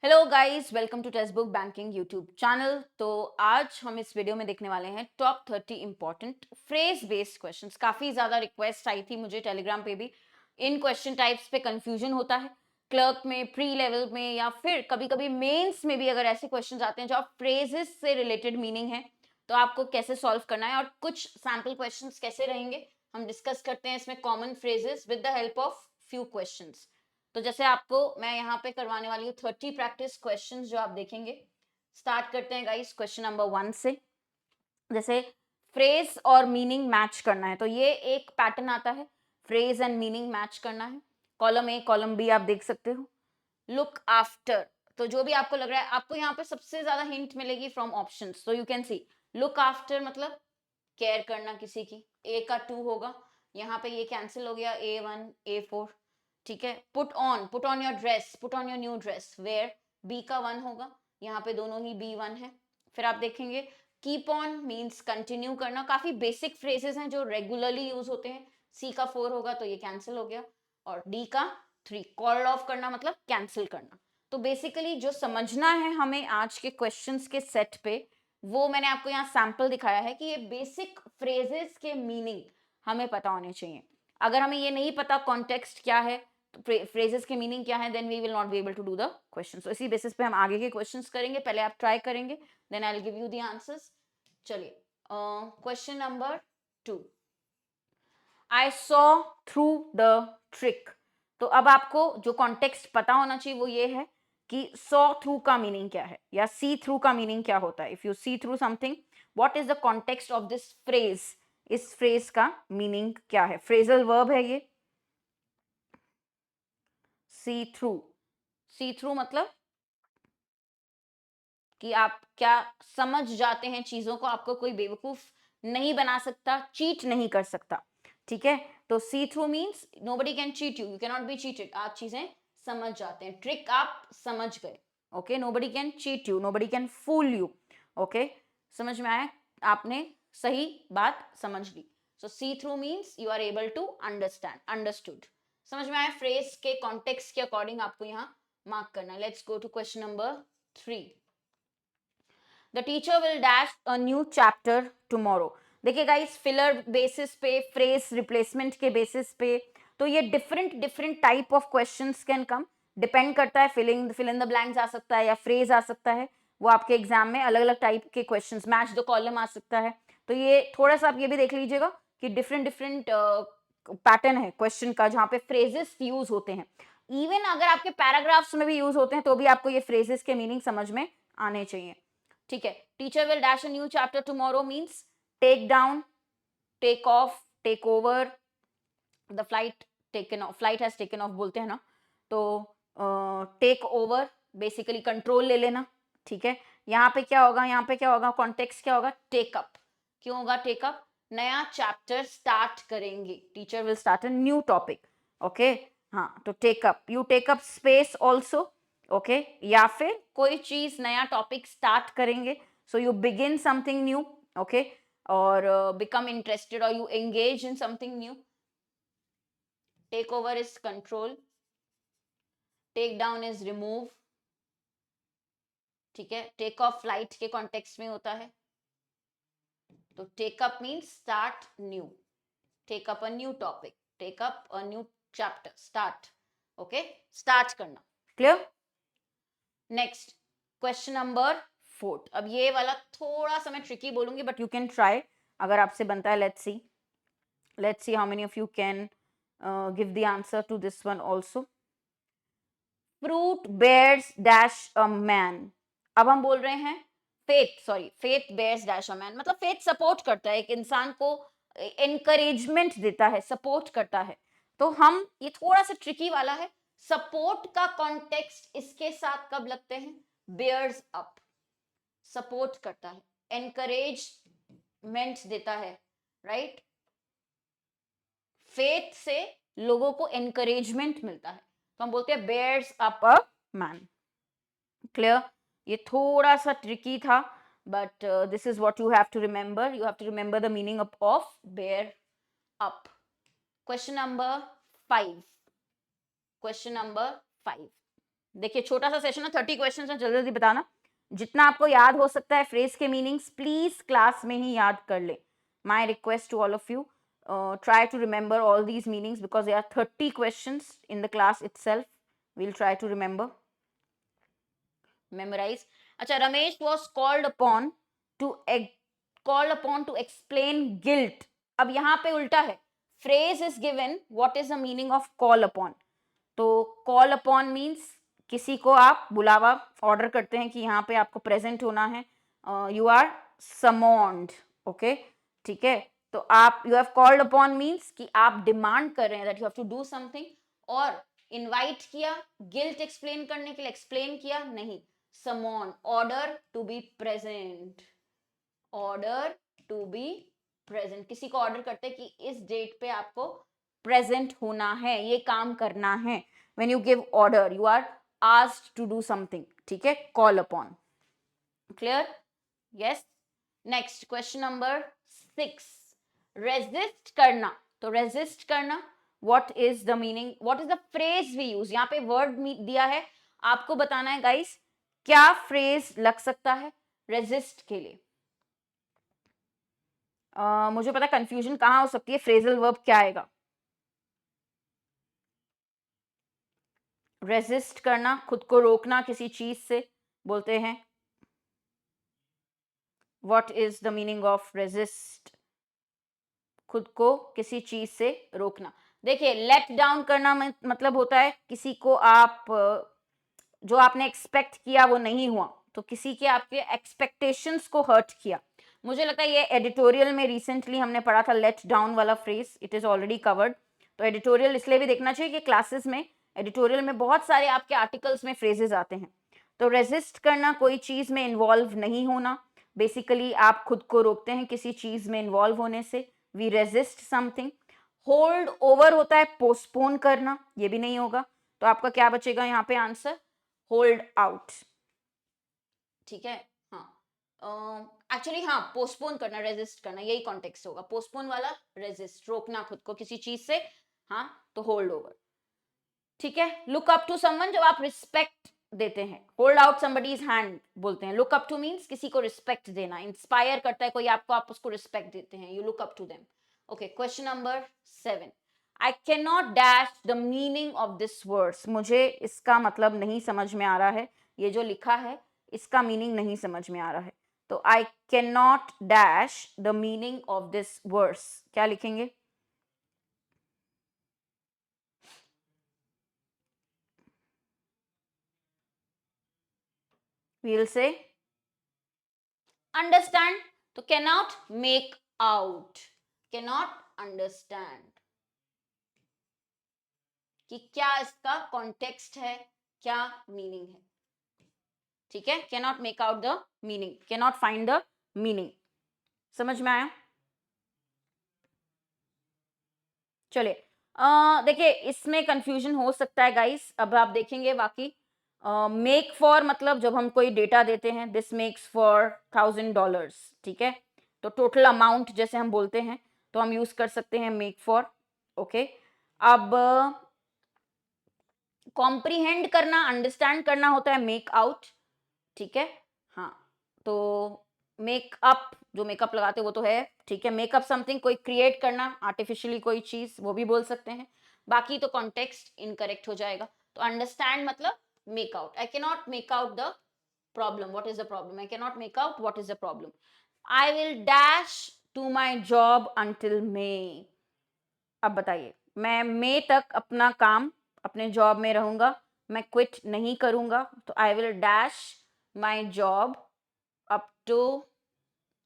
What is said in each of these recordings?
Hello guys, welcome to text book banking YouTube channel. तो आज हम इस वीडियो में देखने वाले हैं top 30 important phrase based questions. काफ़ी ज़्यादा रिक्वेस्ट आई थी मुझे टेलीग्राम पे भी। इन क्वेश्चन टाइप्स पे कंफ्यूजन होता है क्लर्क में, प्री लेवल में, या फिर कभी कभी मेंस में भी। अगर ऐसे क्वेश्चंस आते हैं जो आप फ्रेजेस से रिलेटेड मीनिंग है, तो आपको कैसे सॉल्व करना है और कुछ सैम्पल क्वेश्चंस कैसे रहेंगे, हम डिस्कस करते हैं इसमें common phrases with the help of few questions. तो जैसे आपको मैं यहाँ पे करवाने वाली हूँ 30 प्रैक्टिस क्वेश्चंस जो आप देखेंगे। स्टार्ट करते हैं गाइस क्वेश्चन नंबर 1 से। जैसे फ्रेज और मीनिंग मैच करना है, तो ये एक पैटर्न आता है, फ्रेज एंड मीनिंग मैच करना है। कॉलम ए कॉलम बी आप देख सकते हो। लुक आफ्टर, तो जो भी आपको लग रहा है, आपको यहाँ पे सबसे ज्यादा हिंट मिलेगी फ्रॉम ऑप्शंस। तो you can see look after मतलब केयर करना किसी की। ए का 2 होगा, यहाँ पे ये कैंसिल हो गया, A1 A4। ठीक है। Put on your dress, put on your new dress, wear, B का 1 होगा, यहाँ पे दोनों ही B1 है। फिर आप देखेंगे कीप ऑन मीन्स कंटिन्यू करना। काफी बेसिक फ्रेजेस हैं जो रेगुलरली यूज होते हैं। सी का 4 होगा तो ये कैंसिल हो गया। और डी का 3 कॉल ऑफ करना मतलब कैंसिल करना। तो बेसिकली जो समझना है हमें आज के क्वेश्चंस के सेट पे, वो मैंने आपको यहाँ सैंपल दिखाया है कि ये बेसिक फ्रेजेस के मीनिंग हमें पता होने चाहिए। अगर हमें ये नहीं पता कॉन्टेक्स्ट क्या है, फ्रेजेस के मीनिंग क्या है, then we will not be able to do the question. So इसी बेसिस पे हम आगे के क्वेश्चंस करेंगे। पहले आप ट्राई करेंगे, then I will give you the answers. चलिए, question number 2, I saw through the trick. तो अब आपको जो कॉन्टेक्स्ट पता होना चाहिए वो ये है कि सॉ थ्रू का मीनिंग क्या है या सी थ्रू का मीनिंग क्या होता है। If you see through something, what is the context of this phrase, इस फ्रेज का मीनिंग क्या है। फ्रेजल वर्ब है ये, सी थ्रू। सी थ्रू मतलब कि आप क्या समझ जाते हैं चीजों को, आपको कोई बेवकूफ नहीं बना सकता, चीट नहीं कर सकता। ठीक है। तो see through means nobody can cheat you, you can not be cheated. आप चीजें समझ जाते हैं, ट्रिक आप समझ गए। Okay, nobody can cheat you, nobody can fool you. Okay, समझ में आया? आपने सही बात समझ ली। So see through means you are able to understand, understood. समझ में आया? फ्रेज के कॉन्टेक्स्ट के अकॉर्डिंग आपको यहाँ मार्क करना। Let's go to question number 3। The teacher will dash a new chapter tomorrow. देखिए गाइस, फिलर बेसिस पे, फ्रेज रिप्लेसमेंट के बेसिस पे, तो ये different different type of questions can come. Depend करता है, फिल इन द ब्लैंक्स आ सकता है या फ्रेज आ सकता है। वो आपके एग्जाम में अलग अलग टाइप के क्वेश्चंस, मैच द कॉलम आ सकता है। तो ये थोड़ा सा आप ये भी देख लीजिएगा कि डिफरेंट डिफरेंट पैटर्न है क्वेश्चन का जहाँ पे फ्रेजेस यूज होते हैं। इवन अगर आपके पैराग्राफ्स में भी यूज होते हैं तो भी आपको ये फ्रेजेस के मीनिंग समझ में आने चाहिए। ठीक है। Teacher will dash a new chapter tomorrow means take down, take off, take over. The flight taken off, flight has taken off बोलते हैं ना, तो टेक ओवर बेसिकली कंट्रोल ले लेना। ठीक है। यहाँ पे क्या होगा, यहाँ पे क्या होगा, कॉन्टेक्स्ट क्या होगा, टेक अप। क्यों होगा टेक अप? नया चैप्टर स्टार्ट करेंगे, teacher will start a new topic. Okay, हाँ, तो take up, you take up space also. Okay, या फिर कोई चीज नया टॉपिक स्टार्ट करेंगे, so you begin something new. Okay, और बिकम इंटरेस्टेड और you engage in something new. Take over is control, take down is remove. ठीक है। टेक ऑफ फ्लाइट के कॉन्टेक्स्ट में होता है। तो take up means start new, take up a new topic, take up a new chapter, start. Okay, start करना। Clear? Next, question number 4। अब ये वाला थोड़ा सा मैं ट्रिकी बोलूंगी, बट यू कैन ट्राई अगर आपसे बनता है। Let's see how many of you can give the answer to this one also. Fruit bears dash a man. अब हम बोल रहे हैं faith, sorry, faith bears dash a man मतलब फेथ सपोर्ट करता है, एक इंसान को एनकरेजमेंट देता है, सपोर्ट करता है। तो हम, ये थोड़ा सा ट्रिकी वाला है। सपोर्ट का कॉन्टेक्स्ट इसके साथ कब लगते हैं? बेयर्स अप, सपोर्ट करता है, एनकरेजमेंट देता है, राइट? फेथ से लोगों को एनकरेजमेंट मिलता है, तो हम बोलते हैं bears up a man. Clear? ये थोड़ा सा ट्रिकी था, but this is what you have to remember. You have to remember the meaning of bear up. Question number 5, question number 5। देखिए छोटा सा सेशन है, 30 क्वेश्चन है, जल्दी जल्दी बताना जितना आपको याद हो सकता है। फ्रेज के मीनिंग्स प्लीज क्लास में ही याद कर ले। My request to all of you, try to remember all these meanings because there are 30 questions in the class itself. We'll try to remember, memorize. अच्छा, Ramesh was called upon to explain guilt. अब यहाँ पे उल्टा है, phrase is given, what is the meaning of call upon? तो call upon means किसी को आप बुलावा ऑर्डर करते हैं कि यहाँ पे आपको प्रेजेंट होना है, यू आर समॉन्ड, ओके, ठीक है। तो आप you have called upon means कि आप डिमांड कर रहे हैं that you have to do something, और इनवाइट किया गिल्ट एक्सप्लेन करने के लिए, एक्सप्लेन किया नहीं, summon, order to be present, order to be present, किसी को ऑर्डर करते हैं कि इस डेट पे आपको प्रेजेंट होना है, ये काम करना है। When you give order you are asked to do something, ठीक है, call upon, clear, yes. Next question number 6, resist करना। तो रेजिस्ट करना, what is the meaning, what is the phrase we use, यहाँ पे वर्ड दिया है, आपको बताना है गाइस क्या फ्रेज लग सकता है रेजिस्ट के लिए। मुझे पता कंफ्यूजन कहाँ हो सकती है, फ्रेजल वर्ब क्या आएगा। रेजिस्ट करना, खुद को रोकना किसी चीज से बोलते हैं। What is the meaning of resist, खुद को किसी चीज से रोकना। देखिए लेट डाउन करना मतलब होता है किसी को आप जो आपने एक्सपेक्ट किया वो नहीं हुआ, तो किसी के आपके एक्सपेक्टेशंस को हर्ट किया। मुझे लगता है ये एडिटोरियल में रिसेंटली हमने पढ़ा था लेट डाउन वाला phrase, it is already covered. तो एडिटोरियल इसलिए भी देखना चाहिए कि क्लासेस में एडिटोरियल में बहुत सारे आपके आर्टिकल्स में फ्रेजेस आते हैं। तो रेजिस्ट करना कोई चीज में इन्वॉल्व नहीं होना, बेसिकली आप खुद को रोकते हैं किसी चीज में इन्वॉल्व होने से, we resist something. Hold over होता है पोस्टपोन करना, ये भी नहीं होगा, तो आपका क्या बचेगा यहाँ पे आंसर, होल्ड आउट, ठीक है। हाँ एक्चुअली हाँ, पोस्टपोन करना, रेजिस्ट करना, यही कॉन्टेक्स्ट होगा, पोस्टपोन वाला रेजिस्ट, रोकना खुद को किसी चीज से, हाँ, तो होल्ड ओवर, ठीक है। लुक अप टू समवन, जब आप रिस्पेक्ट देते हैं, होल्ड आउट समबडीज हैंड बोलते हैं। लुक अप टू मीन्स किसी को रिस्पेक्ट देना, इंस्पायर करता है कोई आपको, आप उसको रिस्पेक्ट देते हैं, you look up to them. Okay, question number 7, I can not dash the meaning of this words, मुझे इसका मतलब नहीं समझ में आ रहा है, ये जो लिखा है इसका मीनिंग नहीं समझ में आ रहा है। तो आई can not dash the meaning of this words, क्या लिखेंगे। वील से अंडरस्टैंड, तो cannot make out, cannot understand कि क्या इसका कॉन्टेक्स्ट है, क्या मीनिंग है, ठीक है। Cannot make out the meaning, cannot find the meaning, समझ में आया। चलिए देखिए इसमें कंफ्यूजन हो सकता है गाइस, अब आप देखेंगे बाकी। मेक फॉर मतलब जब हम कोई डेटा देते हैं, दिस मेक्स फॉर $1000, ठीक है, तो टोटल अमाउंट जैसे हम बोलते हैं तो हम यूज कर सकते हैं मेक फॉर, ओके। अब कॉम्प्रीहेंड करना, अंडरस्टैंड करना होता है मेक आउट, ठीक है, हाँ। तो मेकअप, जो मेकअप लगाते वो तो है, ठीक है। मेकअप समथिंग, कोई क्रिएट करना आर्टिफिशियली कोई चीज, वो भी बोल सकते हैं। बाकी तो कॉन्टेक्स्ट इनकरेक्ट हो जाएगा। तो अंडरस्टैंड मतलब make out, I can not make out the problem, what is the problem, I can not make out what is the problem. I will dash to my job until May, अब बताइए, मैं मई तक अपना काम, अपने job में रहूंगा, मैं क्विट नहीं करूंगा, तो I will dash my job up to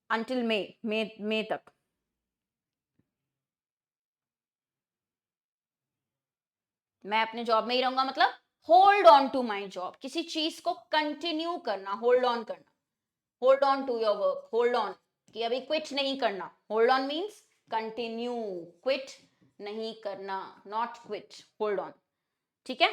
until May तक। मैं अपने जॉब में ही रहूंगा मतलब hold on to my job, किसी चीज को कंटिन्यू करना, होल्ड ऑन करना, hold on to your work, hold on, कि अभी क्विट नहीं करना, hold on means continue, quit नहीं करना, नॉट क्विट, होल्ड ऑन, ठीक है।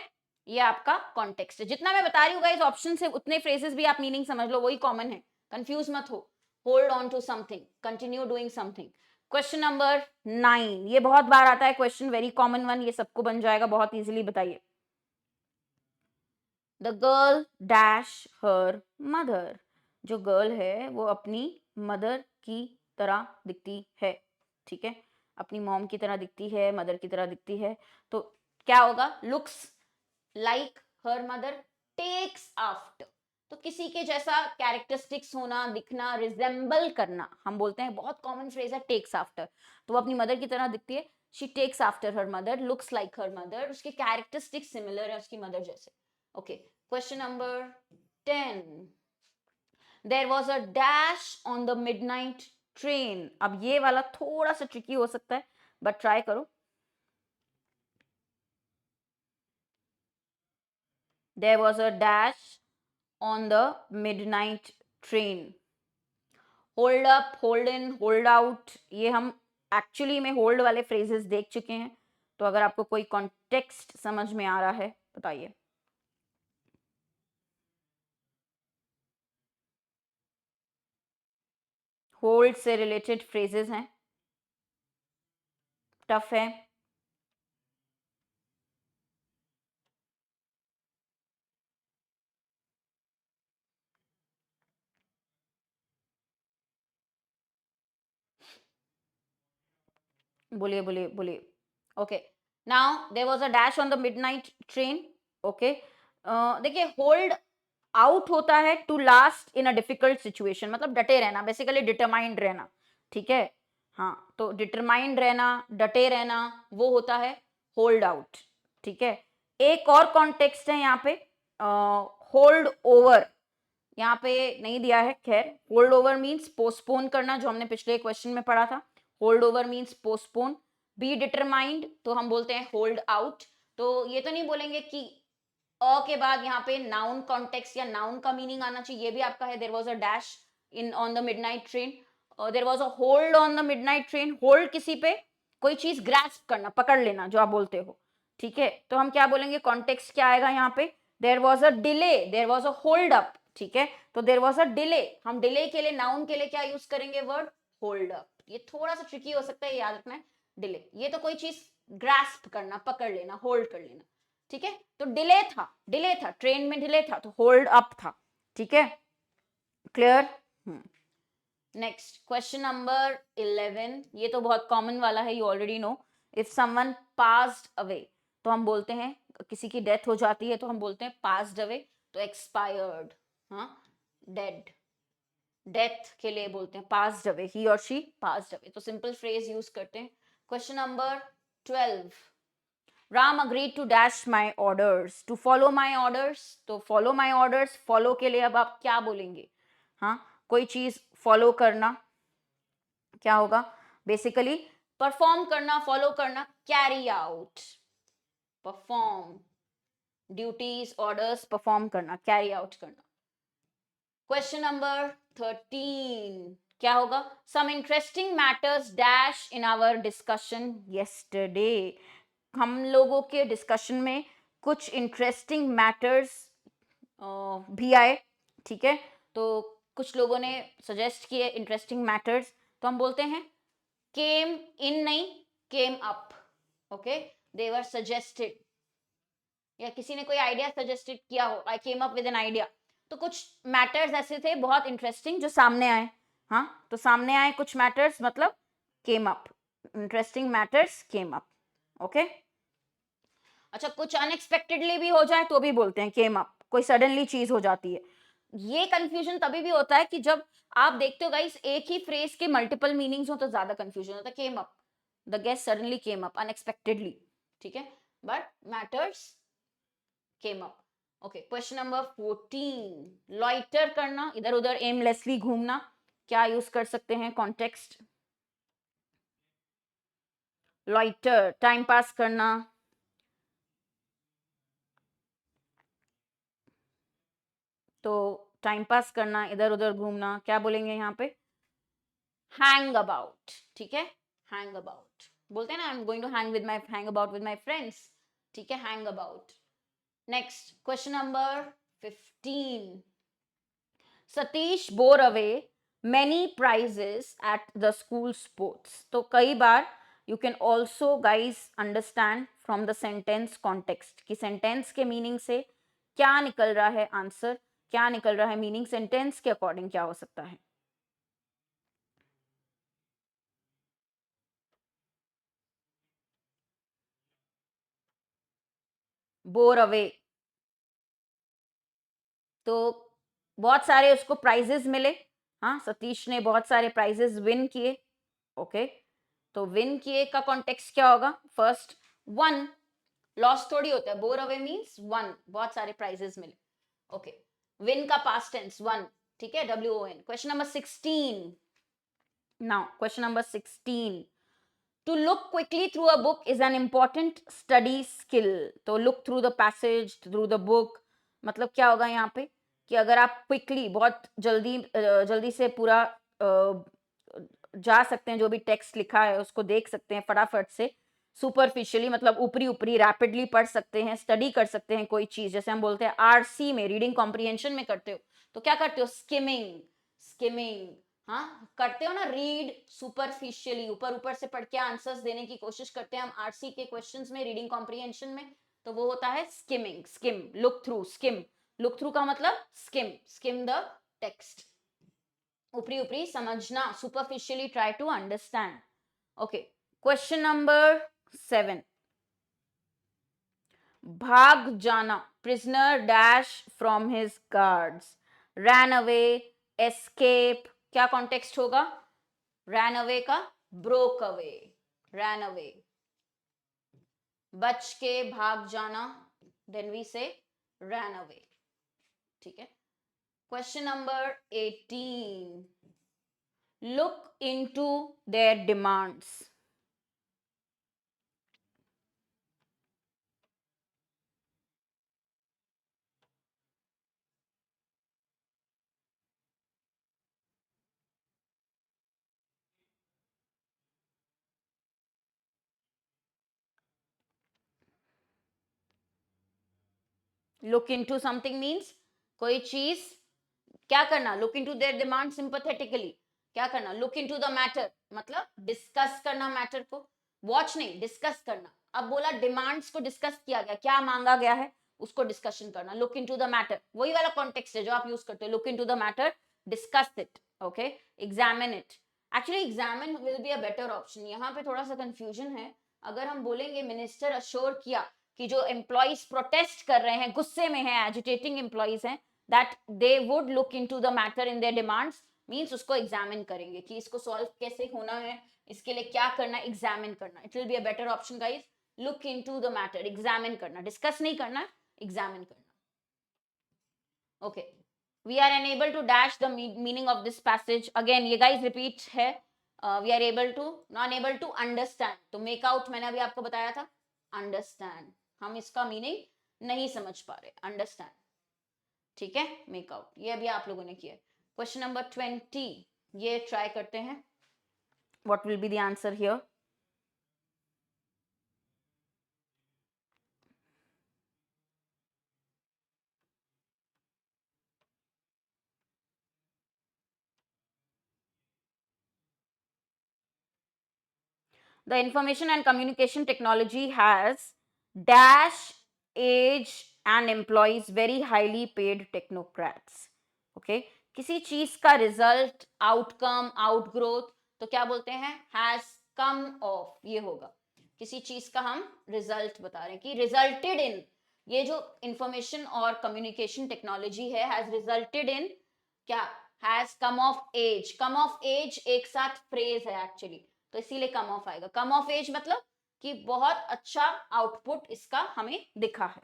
ये आपका कॉन्टेक्स्ट है, जितना मैं बता रही हूँ गाइस ऑप्शन से उतने फ्रेजेस भी आप मीनिंग समझ लो, वही कॉमन है, कंफ्यूज मत हो। Hold on to something, continue doing something. Question number 9, ये बहुत बार आता है क्वेश्चन, वेरी कॉमन वन, ये सबको बन जाएगा बहुत इजीली, बताइए। The girl dash her mother, जो गर्ल है वो अपनी मदर की तरह दिखती है, ठीक है, अपनी मॉम की तरह दिखती है, मदर की तरह दिखती है, तो क्या होगा, looks like her mother, takes after, तो किसी के जैसा कैरेक्टरिस्टिक्स होना, दिखना, रिजेंबल करना, हम बोलते हैं, बहुत कॉमन फ्रेज है टेक्स आफ्टर, तो वो अपनी मदर की तरह दिखती है, she takes after her mother, looks like her mother, उसके कैरेक्टरिस्टिक्स सिमिलर है उसकी मदर जैसे। Okay, question number 10, there was a dash on the midnight train, अब ये वाला थोड़ा सा ट्रिकी हो सकता है, बट ट्राई करो। There was a dash on the midnight train, hold up, hold in, hold out, ये हम एक्चुअली में होल्ड वाले फ्रेजेस देख चुके हैं, तो अगर आपको कोई कॉन्टेक्स्ट समझ में आ रहा है बताइए। होल्ड से रिलेटेड फ्रेजेस हैं, टफ है, बोलिए बोलिए बोलिए। Okay, now there was a dash on the midnight train. Okay, देखिए होल्ड आउट होता है to last in a difficult situation, मतलब डटे रहना, बेसिकली डिटरमाइंड रहना, ठीक है, हाँ, तो डिटरमाइंड रहना, डटे रहना, वो होता है होल्ड आउट, ठीक है। एक और कॉन्टेक्स्ट है यहाँ पे, होल्ड ओवर, यहाँ पे नहीं दिया है, खैर, होल्ड ओवर मीन्स पोस्टपोन करना, जो हमने पिछले क्वेश्चन में पढ़ा था, hold over means postpone, be determined तो हम बोलते हैं होल्ड आउट, तो ये तो नहीं बोलेंगे कि अ के बाद यहाँ पे नाउन कॉन्टेक्स्ट या नाउन का मीनिंग आना चाहिए, ये भी आपका है, there was a dash in on the midnight train, there was a hold on the midnight train, hold किसी पे कोई चीज ग्रैस्प करना, पकड़ लेना, जो आप बोलते हो, ठीक है, तो हम क्या बोलेंगे, कॉन्टेक्स्ट क्या आएगा यहाँ पे, there was a delay, there was a hold up, ठीक है, तो देयर वाज अ डिले, हम डिले के लिए, नाउन के लिए क्या यूज करेंगे, वर्ड होल्ड अप, ये थोड़ा सा ट्रिकी हो सकता है, याद रखना है, डिले, ये तो कोई चीज ग्रास्प करना, पकड़ लेना, होल्ड कर लेना, ठीक है, तो डिले था, डिले था, ट्रेन में डिले था, तो होल्ड अप था, ठीक है, क्लियर। नेक्स्ट क्वेश्चन नंबर 11, ये तो बहुत कॉमन वाला है, you already know, if someone passed away, तो हम बोलते हैं, किसी की डेथ हो जाती है तो हम बोलते हैं पास्ड अवे, तो एक्सपायर्ड, हाँ, डेड, डेथ के लिए बोलते हैं पास्ड अवे, ही और शी पास्ड अवे, तो सिंपल फ्रेज यूज करते हैं। Question number 12, Ram agreed to dash my orders, to follow my orders, तो फॉलो माई ऑर्डर्स, फॉलो के लिए अब आप क्या बोलेंगे, हाँ, कोई चीज फॉलो करना, क्या होगा, बेसिकली परफॉर्म करना, फॉलो करना, carry out, perform, duties, orders, perform करना, कैरी आउट करना। क्वेश्चन नंबर 13, क्या होगा, some interesting matters dash in our discussion yesterday, हम लोगों के डिस्कशन में कुछ इंटरेस्टिंग मैटर्स भी आए, ठीक है, तो कुछ लोगों ने सजेस्ट किए इंटरेस्टिंग मैटर्स, तो हम बोलते हैं केम इन, नहीं, came up, okay, they were suggested, या किसी ने कोई आइडिया सजेस्टेड किया हो, I came up with an idea, तो कुछ मैटर्स ऐसे थे बहुत इंटरेस्टिंग जो सामने आए, हाँ, तो सामने आए कुछ मैटर्स, मतलब केम अप, इंटरेस्टिंग मैटर्स केम अप, ओके। अच्छा, कुछ अनएक्सपेक्टेडली भी हो जाए तो भी बोलते हैं केम अप, कोई सडनली चीज हो जाती है, ये कंफ्यूजन तभी भी होता है कि जब आप देखते हो गाइस एक ही फ्रेज के मल्टीपल मीनिंग्स हो, तो ज्यादा कंफ्यूजन होता है, came up, the guest suddenly came up unexpectedly, ठीक है, but matters came up. Okay, question number 14, loiter करना, इधर उधर एमलेसली घूमना, क्या यूज कर सकते हैं कॉन्टेक्स्ट, लॉइटर, टाइम पास करना, तो टाइम पास करना, इधर उधर घूमना, क्या बोलेंगे यहाँ पे, हैंग अबाउट, ठीक है, हैंग अबाउट, बोलते हैं ना, I am going to hang about with my friends, ठीक है, hang about. Next question number 15, Satish bore away many prizes at the school sports, तो कई बार you can also guys understand from the sentence context कि sentence के meaning से क्या निकल रहा है आंसर, क्या निकल रहा है मीनिंग, सेंटेंस के अकॉर्डिंग क्या हो सकता है? बोर अवे, तो बहुत सारे उसको प्राइजेस मिले। हाँ, सतीश ने बहुत सारे प्राइजेस विन किए। ओके, तो विन किए का कॉन्टेक्स्ट क्या होगा? फर्स्ट, वन, लॉस थोड़ी होता है, बोर अवे मींस वन, बहुत सारे प्राइजेस मिले। ओके, विन का पास्ट टेंस वन, ठीक है, WON। Question number 16 now, question number 16, to look quickly through a book is an important study skill। तो look through the passage, through the book, मतलब क्या होगा यहाँ पे कि अगर आप क्विकली, बहुत जल्दी से पूरा जा सकते हैं, जो भी टेक्स्ट लिखा है उसको देख सकते हैं फटाफट से, सुपरफिशियली मतलब ऊपरी ऊपरी, रैपिडली पढ़ सकते हैं, स्टडी कर सकते हैं कोई चीज, जैसे हम बोलते हैं RC में, रीडिंग कॉम्प्रिहेंशन में करते हो तो क्या करते हो? स्किमिंग, स्किमिंग, हाँ करते हो ना, रीड सुपरफिशियली, ऊपर ऊपर से पढ़ के आंसर्स देने की कोशिश करते हैं हम आरसी के क्वेश्चंस में, रीडिंग कॉम्प्रिहेंशन में, तो वो होता है skimming, skim, look through, skim, look through का मतलब स्किम, स्किम द टेक्स्ट, ऊपरी ऊपरी समझना, superficially try to understand. Okay, question number 7, भाग जाना, prisoner dash from his guards, ran away, escape, क्या कॉन्टेक्स्ट होगा? रैन अवे का ब्रोक अवे, रैन अवे, बच के भाग जाना, देन वी से रैन अवे, ठीक है। Question number 18, look into their demands, look into something means कोई चीज क्या करना, लुक इनटू देयर डिमांड सिंपैथेटिकली, क्या करना? लुक इनटू द मैटर मतलब डिस्कस करना मैटर को, वॉच नहीं, डिस्कस करना। अब बोला डिमांड्स को डिस्कस किया गया, क्या मांगा गया है उसको डिस्कशन करना, लुक इनटू द मैटर, वही वाला कॉन्टेक्स्ट है जो आप यूज करते हो, look into the matter, discuss it, okay, examine it. Actually examine will be a better option, यहाँ पे थोड़ा सा कंफ्यूजन है। अगर हम बोलेंगे मिनिस्टर अश्योर किया कि जो एम्प्लॉइज प्रोटेस्ट कर रहे हैं, गुस्से में हैं, एजिटेटिंग एम्प्लॉइज हैं, that they would look into the matter in their demands, means उसको एग्जामिन करेंगे कि इसको सॉल्व कैसे होना है, इसके लिए क्या करना है, एग्जामिन करना। It will be a better option guys, look into the matter, examine करना, डिस्कस नहीं करना, एग्जामिन करना। Okay, we are unable to dash the meaning of this passage, again ये गाइस रिपीट है, we are able to, not able to understand, तो make out मैंने अभी आपको बताया था, अंडरस्टैंड, हम इसका मीनिंग नहीं समझ पा रहे, अंडरस्टैंड, ठीक है, मेक आउट, ये अभी आप लोगों ने किया। क्वेश्चन नंबर 20, ये ट्राई करते हैं, what will be the answer here? The information and communication technology has dash age and employs very highly paid technocrats, okay, किसी चीज का रिजल्ट, आउटकम, आउटग्रोथ, तो क्या बोलते हैं? हैज कम ऑफ, ये होगा, किसी चीज का हम रिजल्ट बता रहे हैं कि रिजल्टेड इन, ये जो इंफॉर्मेशन और कम्युनिकेशन टेक्नोलॉजी है हैज रिजल्टेड इन क्या? Has come of age, come of age एक साथ फ्रेज है एक्चुअली, तो इसीलिए कम ऑफ आएगा, कम ऑफ एज मतलब कि बहुत अच्छा आउटपुट इसका हमें दिखा है,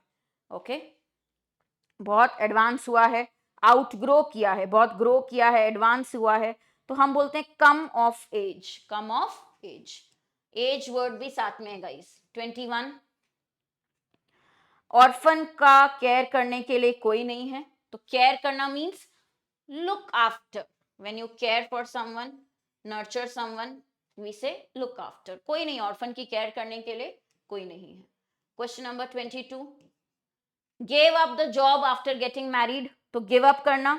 ओके, बहुत एडवांस हुआ है, आउटग्रो किया है, बहुत ग्रो किया है, एडवांस हुआ है, तो हम बोलते हैं come of age, come of age, age word भी साथ में है गाइस। 21, ऑर्फन का केयर करने के लिए कोई नहीं है, तो केयर करना means look after, when you care for someone, nurture someone, we say look after, कोई नहीं, ऑर्फन की केयर करने के लिए कोई नहीं है। Question number 22, gave up the job after getting married, तो give up करना,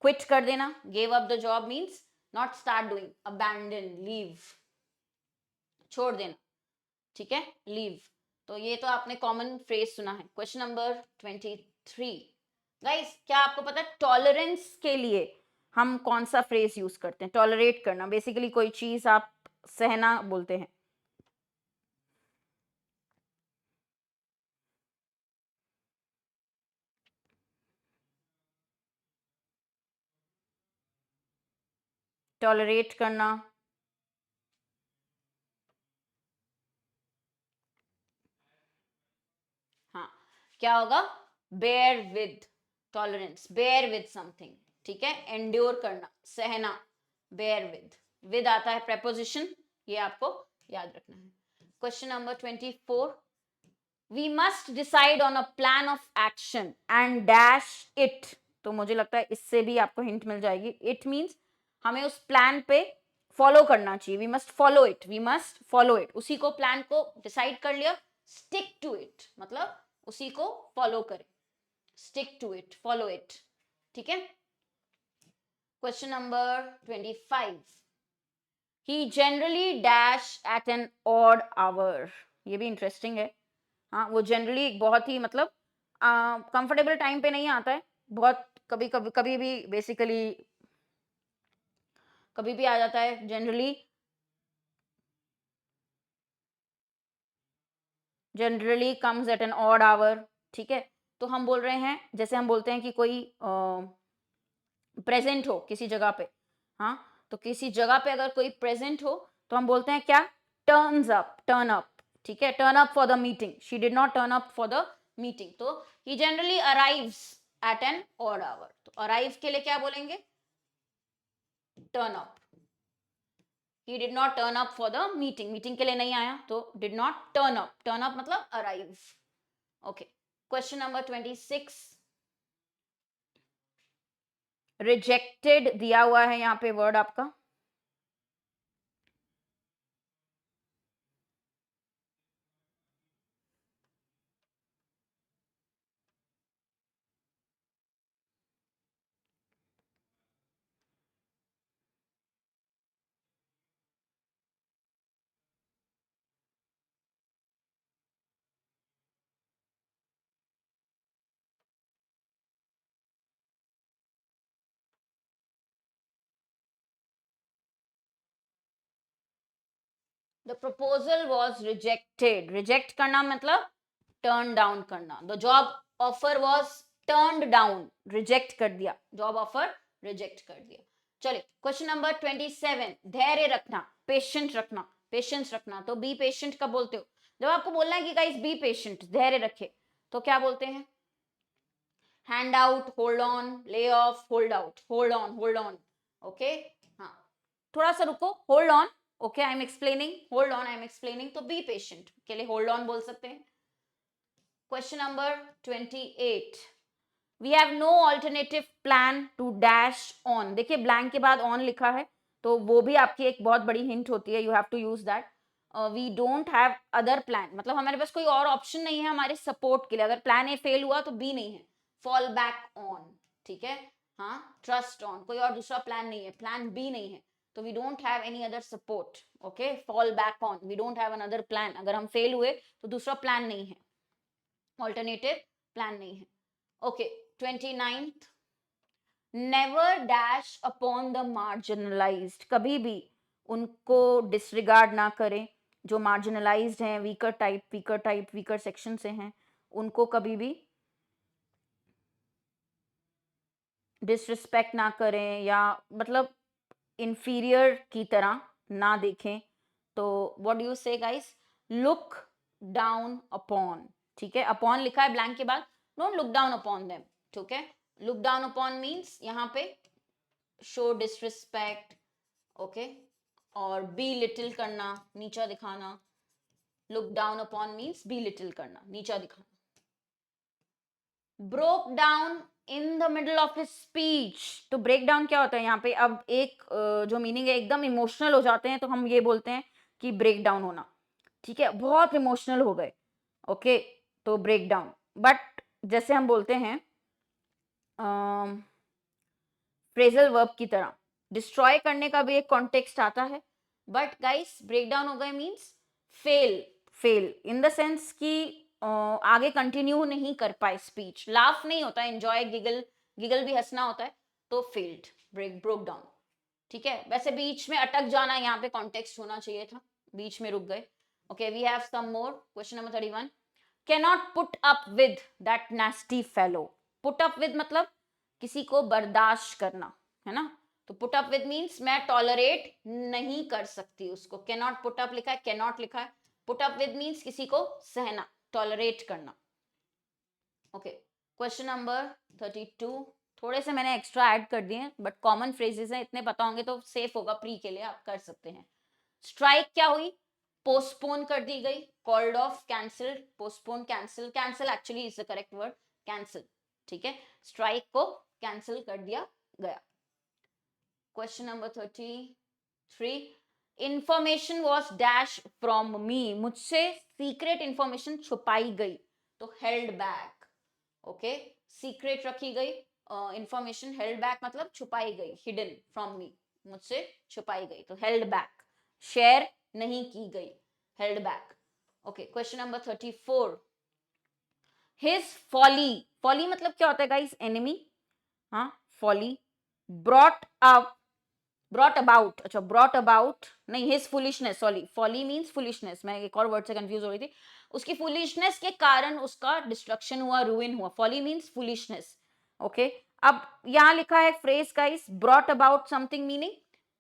quit कर देना, gave up the job means not start doing, abandon, leave, छोड़ देना, ठीक है, leave, तो ये तो आपने कॉमन फ्रेज सुना है। क्वेश्चन नंबर 23, गाइस क्या आपको पता है टॉलरेंस के लिए हम कौन सा फ्रेज यूज करते हैं? टॉलरेट करना, बेसिकली कोई चीज आप सहना बोलते हैं। टॉलरेट करना, हाँ क्या होगा? Bear with, tolerance, bear with something, ठीक है, एंड्योर करना, सहना, बेयर विद आता है प्रेपोजिशन, ये आपको याद रखना है। Question number 24, we must decide on a plan of action and dash it. तो मुझे लगता है इससे भी आपको हिंट मिल जाएगी। इट मीन्स हमें उस प्लान पे फॉलो करना चाहिए, we must follow it, we must follow it, उसी को, प्लान को डिसाइड कर लिया, स्टिक टू इट, मतलब उसी को फॉलो करें, stick to it, follow it, ठीक है। Question number 25, he generally dash at an odd hour. ये भी इंटरेस्टिंग है। हाँ, वो जनरली बहुत ही मतलब कंफर्टेबल टाइम पे नहीं आता है, बहुत कभी कभी कभी भी, बेसिकली कभी भी आ जाता है generally, generally comes at an odd hour, ठीक है। तो हम बोल रहे हैं, जैसे हम बोलते हैं कि कोई प्रेजेंट हो किसी जगह पे, हाँ, तो किसी जगह पे अगर कोई प्रेजेंट हो तो हम बोलते हैं क्या? टर्न्स अप, टर्न अप, ठीक है, turn up for the meeting, she did not turn up for the meeting, तो he generally arrives at an odd hour, तो अराइव के लिए क्या बोलेंगे? Turn up, he did not turn up for the meeting, meeting के लिए नहीं आया तो did not turn up, turn up मतलब arrive, okay। Question number 26, rejected दिया हुआ है यहाँ पे वर्ड आपका, the proposal was rejected, reject करना मतलब टर्न डाउन करना, the job offer was turn down, reject कर दिया, जॉब ऑफर रिजेक्ट कर दिया। चलिए क्वेश्चन नंबर 27, धैर्य रखना, पेशेंट रखना, पेशेंस रखना, तो बी पेशेंट कब बोलते हो? जब आपको बोलना है कि गाइस बी पेशेंट, धैर्य रखे, तो क्या बोलते हैं? Hand out, hold on, lay off, hold out, hold on, hold on, okay. हाँ, थोड़ा सा रुको, hold on, okay, I am explaining, hold on, I am explaining, तो बी पेशेंट के लिए होल्ड ऑन बोल सकते हैं। Question number 28, we have no alternative plan to dash on, देखिए ब्लैंक के बाद ऑन लिखा है, तो वो भी आपकी एक बहुत बड़ी हिंट होती है, you have to use that. We don't have other plan, मतलब हमारे पास कोई और ऑप्शन नहीं है हमारे सपोर्ट के लिए, अगर प्लान ए फेल हुआ तो बी नहीं है, फॉल बैक ऑन, ठीक है, हाँ, ट्रस्ट ऑन, कोई और दूसरा प्लान नहीं है, प्लान बी नहीं है, तो we don't have any other support, okay, fall back on, we don't have another plan, अगर हम फेल हुए तो दूसरा प्लान नहीं है, ऑल्टरनेटिव प्लान नहीं है, okay. 29th, never dash upon the marginalised, कभी भी उनको डिसरिगार्ड ना करें, जो मार्जिनलाइज्ड हैं, weaker type, weaker type, weaker section से हैं, उनको कभी भी डिसरिस्पेक्ट ना करें, या मतलब इंफीरियर की तरह ना देखें, तो व्हाट डू यू से गाइस? लुक डाउन अपॉन, ठीक है, अपॉन लिखा है ब्लैंक के बाद, don't look down upon them, ठीक है, लुक डाउन अपॉन मीन्स यहाँ पे शो डिसरिस्पेक्ट, ओके, और बी लिटिल करना, नीचा दिखाना, look down upon means be little करना, नीचा दिखाना। Broke down in the middle of his speech, तो ब्रेक डाउन क्या होता है यहाँ पे? अब एक जो मीनिंग है, एकदम इमोशनल हो जाते हैं तो हम ये बोलते हैं कि ब्रेक डाउन होना, ठीक है, बहुत इमोशनल हो गए, ओके, तो ब्रेक डाउन। बट जैसे हम बोलते हैं फ्रेजल वर्ब की तरह, डिस्ट्रॉय करने का भी एक कॉन्टेक्स्ट आता है, बट गाइस ब्रेक डाउन हो गए means fail, fail in the sense कि आगे कंटिन्यू नहीं कर पाए स्पीच, लाफ नहीं होता, एंजॉय, गिगल, गिगल भी हंसना होता है, तो फेल्ड, ब्रोक डाउन। ठीक है, वैसे बीच में अटक जाना यहाँ पे कॉन्टेक्स्ट होना चाहिए था, बीच में रुक गए। Okay, we have some more, question number 31, cannot put up with that nasty fellow. Put up with मतलब किसी को बर्दाश्त करना, है ना, तो पुट अप विद मीन्स मैं टॉलरेट नहीं कर सकती उसको, कैनॉट पुट अप लिखा है, कैनॉट लिखा है, पुट अप विद मीन्स किसी को सहना, टॉलरेट करना। ओके, क्वेश्चन नंबर 32, थोड़े से मैंने एक्स्ट्रा ऐड कर दिए, बट कॉमन फ्रेजेस हैं, इतने पता होंगे तो सेफ होगा, प्री के लिए आप कर सकते हैं। स्ट्राइक क्या हुई, पोस्टपोन कर दी गई, called off, cancelled, postpone, cancel, cancel actually is the correct word, cancel. ठीक है, स्ट्राइक को कैंसिल कर दिया गया। Question number 33, information was dash from me, मुझसे सीक्रेट इंफॉर्मेशन छुपाई गई, तो हेल्ड बैक। ओके, सीक्रेट रखी गई, इंफॉर्मेशन हेल्ड बैक मतलब छुपाई गई, हिडन फ्रॉम मी, मुझसे छुपाई गई, तो हेल्ड बैक, शेयर नहीं की गई, held back. Okay, question number 34, his folly, folly मतलब क्या होता है गाइस, एनिमी, हाँ, folly, brought up, brought about, अच्छा ब्रॉट अबाउट नहीं, his foolishness, sorry, folly means foolishness, मैं एक और वर्ड से कंफ्यूज हो रही थी, उसकी फुलिशनेस के कारण उसका डिस्ट्रक्शन हुआ, रूइन हुआ, फॉली मीन्स फुलिशनेस। ओके, अब यहां लिखा है phrase guys, brought about something meaning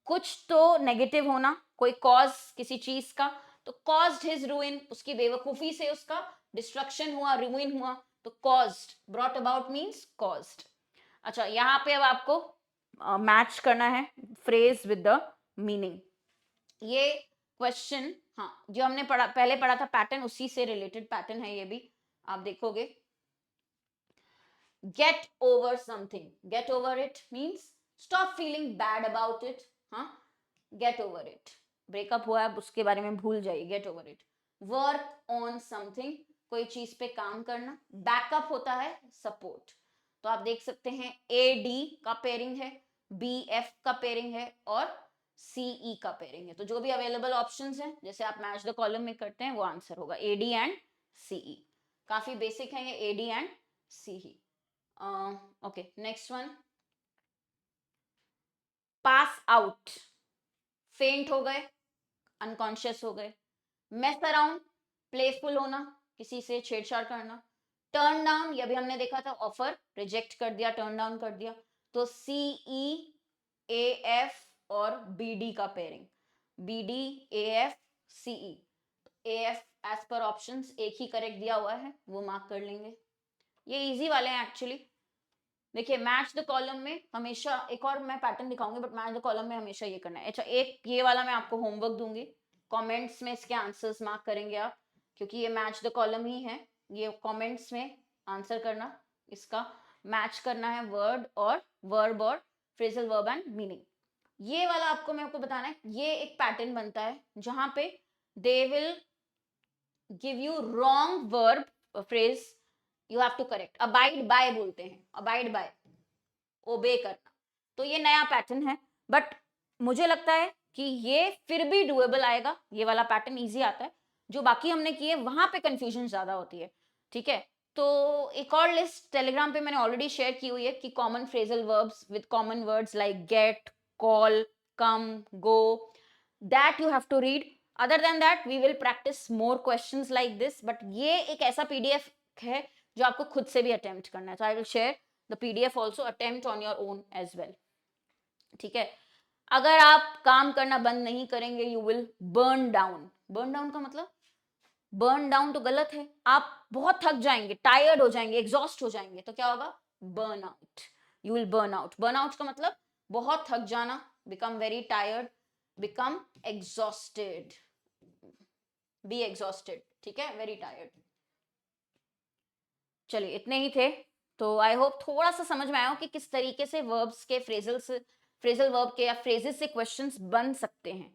कुछ तो नेगेटिव होना, कोई कॉज किसी चीज का, तो कॉज्ड हिज रूइन, उसकी बेवकूफी से उसका डिस्ट्रक्शन हुआ, रूइन हुआ, तो caused, brought about means caused. अच्छा, यहां पे अब आपको मैच करना है फ्रेज विद द मीनिंग। ये क्वेश्चन, हाँ, जो हमने पहले पढ़ा था पैटर्न, उसी से रिलेटेड पैटर्न है ये भी, आप देखोगे। Get over something, get over it means stop feeling bad about it, हाँ, गेट ओवर इट, ब्रेकअप हुआ है उसके बारे में भूल जाइए, get over it. Work on something, कोई चीज पे काम करना, बैकअप होता है सपोर्ट, तो आप देख सकते हैं ए डी का पेयरिंग है, बी एफ का पेयरिंग है, और सी ई का पेयरिंग है, तो जो भी अवेलेबल ऑप्शंस हैं, जैसे आप मैच द कॉलम में करते हैं, वो आंसर होगा ए डी एंड सी ई। काफी बेसिक है ये A D and C E. Okay, next one, pass out, faint हो गए, अनकॉन्शियस हो गए, मेस अराउंड, प्लेफुल होना, किसी से छेड़छाड़ करना, टर्न डाउन, ये भी हमने देखा था, ऑफर रिजेक्ट कर दिया, टर्न डाउन कर दिया, तो सी ई ए एफ और बी डी का pairing, B D A F C E, A F as per options एक ही करेक्ट दिया हुआ है, वो मार्क कर लेंगे। ये इजी वाले हैं एक्चुअली। देखिए, मैच द कॉलम में हमेशा, एक और मैं पैटर्न दिखाऊंगी, बट मैच द कॉलम में हमेशा ये करना है। अच्छा, एक ये वाला मैं आपको होमवर्क दूंगी, कमेंट्स में इसके आंसर्स मार्क करेंगे आप, क्योंकि ये मैच द कॉलम ही है, ये कमेंट्स में आंसर करना, इसका मैच करना है वर्ड और वर्ब और फ्रेजल वर्ब एंड मीनिंग। ये वाला आपको मैं आपको बताना है, ये एक पैटर्न बनता है जहां पे they will give you wrong verb phrase, you have to correct, abide by बोलते हैं, अबाइड बाय, ओबे करना, तो ये नया पैटर्न है, बट मुझे लगता है कि ये फिर भी डुएबल आएगा, ये वाला पैटर्न इजी आता है, जो बाकी हमने किए वहां पे कंफ्यूजन ज्यादा होती है। ठीक है, तो एक और लिस्ट टेलीग्राम पे मैंने ऑलरेडी शेयर की हुई है कि common phrasal verbs with common words like get, call, come, go, that you have to read. Other than that we will practise more questions like this, but ये एक ऐसा PDF है जो आपको खुद से भी अटेम्प्ट करना है, तो I will share the PDF also, attempt on your own as well. ठीक है, अगर आप काम करना बंद नहीं करेंगे, you will burn down. burn down का मतलब, burn down तो गलत है, आप बहुत थक जाएंगे, टायर्ड हो जाएंगे, एग्जॉस्ट हो जाएंगे, तो क्या होगा, burn out. You will burn out. burn out का मतलब बहुत थक जाना, become very tired, become exhausted, be exhausted. ठीक है, very tired. चलिए, इतने ही थे, तो आई होप थोड़ा सा समझ में आया कि किस तरीके से वर्ब्स के फ्रेजल वर्ब के या फ्रेजेस से क्वेश्चंस बन सकते हैं।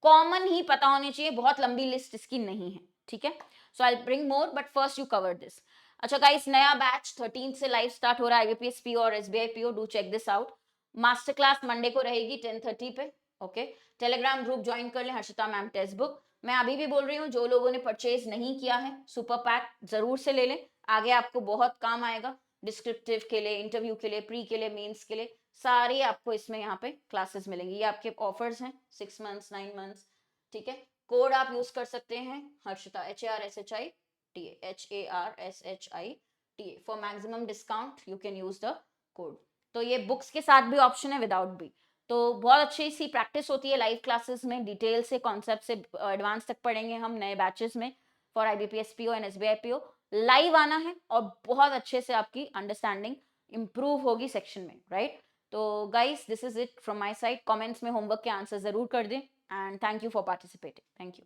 कॉमन ही पता होने चाहिए, बहुत लंबी लिस्ट इसकी नहीं है। ठीक है, so I bring more, but first you cover this. अच्छा गाइस, नया बैच 13 से लाइव स्टार्ट हो रहा है, आईबीपीएस पीओ और SBI PO, do check this out. Master class Monday को रहेगी 10:30 पे। ओके, टेलीग्राम ग्रुप ज्वाइन कर लें, हर्षिता मैम टेक्स्ट बुक। मैं अभी भी बोल रही हूँ, जो लोगों ने परचेज नहीं किया है सुपर पैक जरूर से ले लें, आगे आपको बहुत काम आएगा, डिस्क्रिप्टिव के लिए, इंटरव्यू के लिए, प्री के लिए, मेंस के लिए, सारी आपको इसमें यहाँ पे क्लासेस मिलेंगी। ये आपके ऑफर्स हैं 6 मंथ्स 9 मंथ्स, ठीक है। कोड आप यूज कर सकते हैं Harshita, HARSHITA, for maximum discount you can use the code. तो ये बुक्स के साथ भी ऑप्शन है, विदाउट भी। तो बहुत अच्छी सी प्रैक्टिस होती है लाइव क्लासेस में, डिटेल से कॉन्सेप्ट से एडवांस तक पढ़ेंगे हम नए बैचेस में for IBPS PO and SBI PO। Live आना है और बहुत अच्छे से आपकी अंडरस्टैंडिंग इंप्रूव होगी सेक्शन में, राइट। तो guys, this is it from my side. Comments में होमवर्क के आंसर जरूर कर दें, and thank you for participating. Thank you.